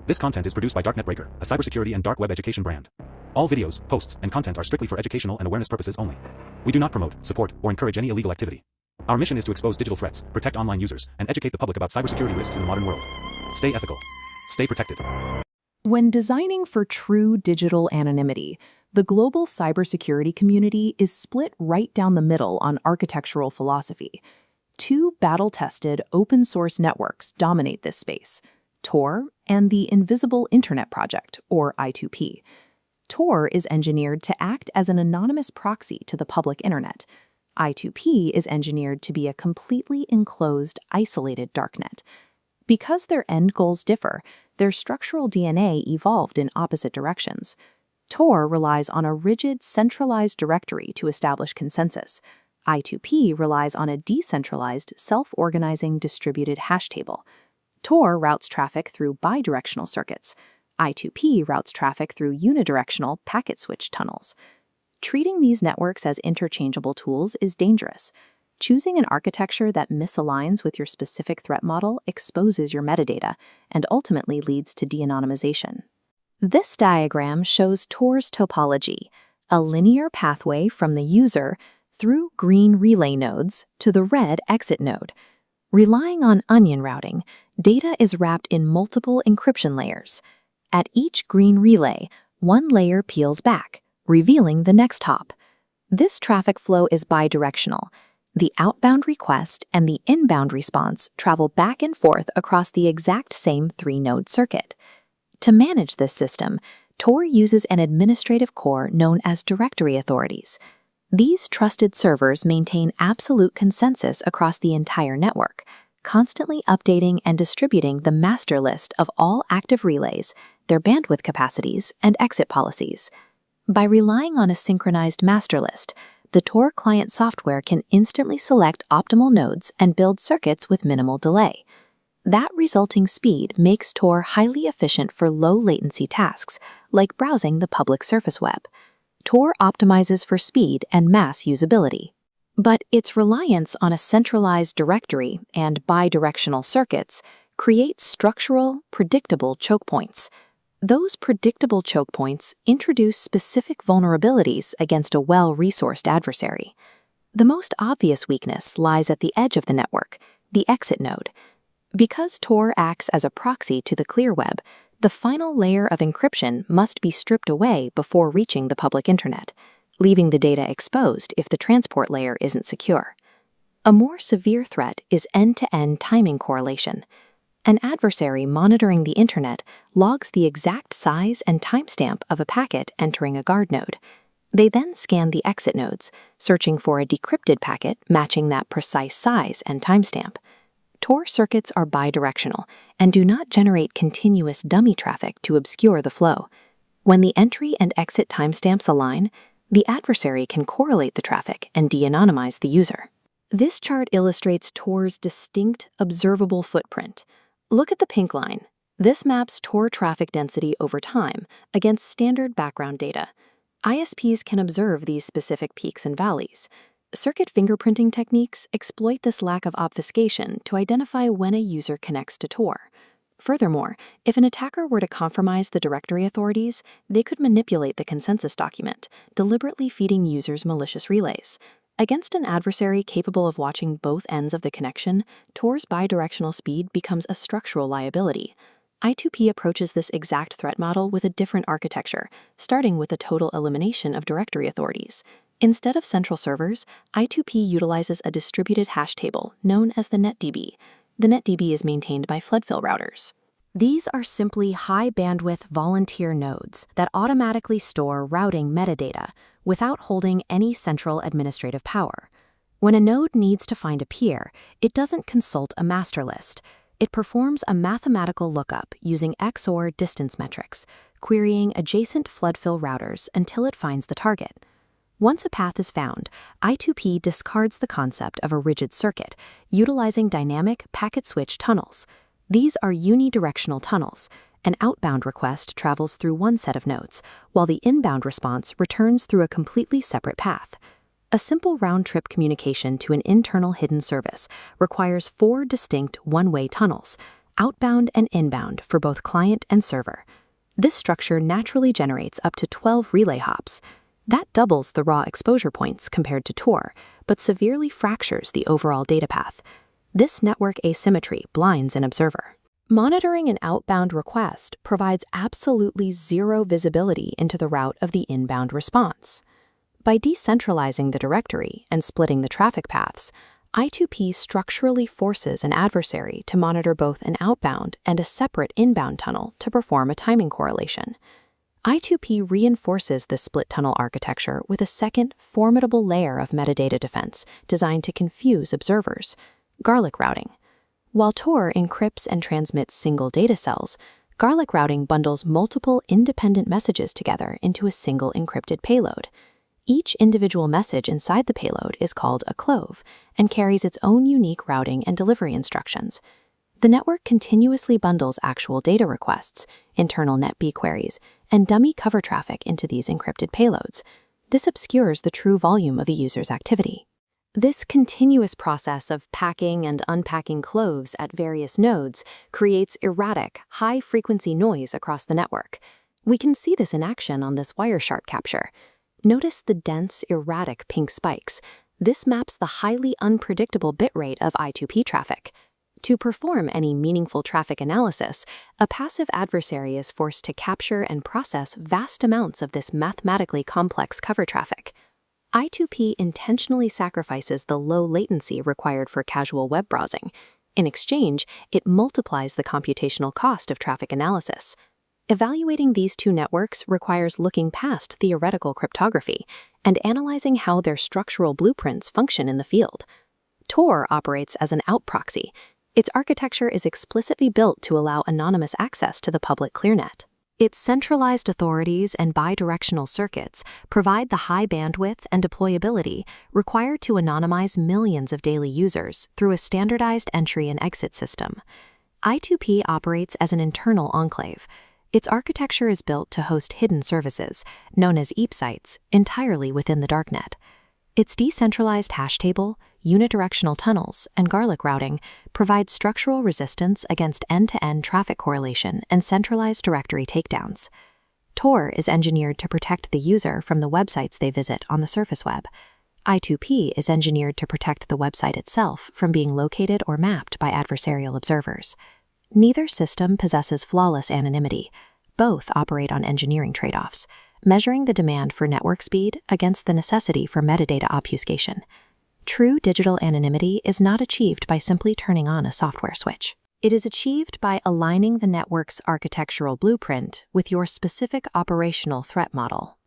This content is produced by DarkNetBreaker, a cybersecurity and dark web education brand. All videos, posts, and content are strictly for educational and awareness purposes only. We do not promote, support, or encourage any illegal activity. Our mission is to expose digital threats, protect online users, and educate the public about cybersecurity risks in the modern world. Stay ethical. Stay protected. When designing for true digital anonymity, the global cybersecurity community is split right down the middle on architectural philosophy. Two battle-tested open-source networks dominate this space: Tor and the Invisible Internet Project, or I2P. Tor is engineered to act as an anonymous proxy to the public internet. I2P is engineered to be a completely enclosed, isolated darknet. Because their end goals differ, their structural DNA evolved in opposite directions. Tor relies on a rigid, centralized directory to establish consensus. I2P relies on a decentralized, self-organizing distributed hash table. Tor routes traffic through bidirectional circuits. I2P routes traffic through unidirectional packet switch tunnels. Treating these networks as interchangeable tools is dangerous. Choosing an architecture that misaligns with your specific threat model exposes your metadata and ultimately leads to de-anonymization. This diagram shows Tor's topology, a linear pathway from the user through green relay nodes to the red exit node. Relying on onion routing, data is wrapped in multiple encryption layers. At each green relay, one layer peels back, revealing the next hop. This traffic flow is bidirectional. The outbound request and the inbound response travel back and forth across the exact same three-node circuit. To manage this system, Tor uses an administrative core known as directory authorities. These trusted servers maintain absolute consensus across the entire network, constantly updating and distributing the master list of all active relays, their bandwidth capacities, and exit policies. By relying on a synchronized master list, the Tor client software can instantly select optimal nodes and build circuits with minimal delay. That resulting speed makes Tor highly efficient for low-latency tasks, like browsing the public surface web. Tor optimizes for speed and mass usability. But its reliance on a centralized directory and bidirectional circuits creates structural, predictable choke points. Those predictable choke points introduce specific vulnerabilities against a well-resourced adversary. The most obvious weakness lies at the edge of the network, the exit node. Because Tor acts as a proxy to the clear web, the final layer of encryption must be stripped away before reaching the public internet, leaving the data exposed if the transport layer isn't secure. A more severe threat is end-to-end timing correlation. An adversary monitoring the internet logs the exact size and timestamp of a packet entering a guard node. They then scan the exit nodes, searching for a decrypted packet matching that precise size and timestamp. Tor circuits are bidirectional and do not generate continuous dummy traffic to obscure the flow. When the entry and exit timestamps align, the adversary can correlate the traffic and de-anonymize the user. This chart illustrates Tor's distinct, observable footprint. Look at the pink line. This maps Tor traffic density over time against standard background data. ISPs can observe these specific peaks and valleys. Circuit fingerprinting techniques exploit this lack of obfuscation to identify when a user connects to Tor. Furthermore, if an attacker were to compromise the directory authorities, they could manipulate the consensus document, deliberately feeding users malicious relays. Against an adversary capable of watching both ends of the connection, Tor's bidirectional speed becomes a structural liability. I2P approaches this exact threat model with a different architecture, starting with a total elimination of directory authorities. Instead of central servers, I2P utilizes a distributed hash table known as the NetDB. The NetDB is maintained by floodfill routers. These are simply high-bandwidth volunteer nodes that automatically store routing metadata without holding any central administrative power. When a node needs to find a peer, it doesn't consult a master list. It performs a mathematical lookup using XOR distance metrics, querying adjacent floodfill routers until it finds the target. Once a path is found, I2P discards the concept of a rigid circuit, utilizing dynamic packet switch tunnels. These are unidirectional tunnels. An outbound request travels through one set of nodes, while the inbound response returns through a completely separate path. A simple round-trip communication to an internal hidden service requires 4 distinct one-way tunnels. outbound and inbound for both client and server. This structure naturally generates up to 12 relay hops. That doubles the raw exposure points compared to Tor, but severely fractures the overall data path. This network asymmetry blinds an observer. Monitoring an outbound request provides absolutely zero visibility into the route of the inbound response. By decentralizing the directory and splitting the traffic paths, I2P structurally forces an adversary to monitor both an outbound and a separate inbound tunnel to perform a timing correlation. I2P reinforces this split tunnel architecture with a second, formidable layer of metadata defense designed to confuse observers: garlic routing. While Tor encrypts and transmits single data cells, garlic routing bundles multiple independent messages together into a single encrypted payload. Each individual message inside the payload is called a clove and carries its own unique routing and delivery instructions. The network continuously bundles actual data requests, internal NetB queries, and dummy cover traffic into these encrypted payloads. This obscures the true volume of a user's activity. This continuous process of packing and unpacking cloves at various nodes creates erratic, high-frequency noise across the network. We can see this in action on this Wireshark capture. Notice the dense, erratic pink spikes. This maps the highly unpredictable bitrate of I2P traffic. To perform any meaningful traffic analysis, a passive adversary is forced to capture and process vast amounts of this mathematically complex cover traffic. I2P intentionally sacrifices the low latency required for casual web browsing. In exchange, it multiplies the computational cost of traffic analysis. Evaluating these two networks requires looking past theoretical cryptography and analyzing how their structural blueprints function in the field. Tor operates as an out proxy. Its architecture is explicitly built to allow anonymous access to the public clearnet. Its centralized authorities and bidirectional circuits provide the high bandwidth and deployability required to anonymize millions of daily users through a standardized entry and exit system. I2P operates as an internal enclave. Its architecture is built to host hidden services, known as EAP sites, entirely within the darknet. Its decentralized hash table, unidirectional tunnels, and garlic routing provide structural resistance against end-to-end traffic correlation and centralized directory takedowns. Tor is engineered to protect the user from the websites they visit on the surface web. I2P is engineered to protect the website itself from being located or mapped by adversarial observers. Neither system possesses flawless anonymity. Both operate on engineering trade-offs, measuring the demand for network speed against the necessity for metadata obfuscation. True digital anonymity is not achieved by simply turning on a software switch. It is achieved by aligning the network's architectural blueprint with your specific operational threat model.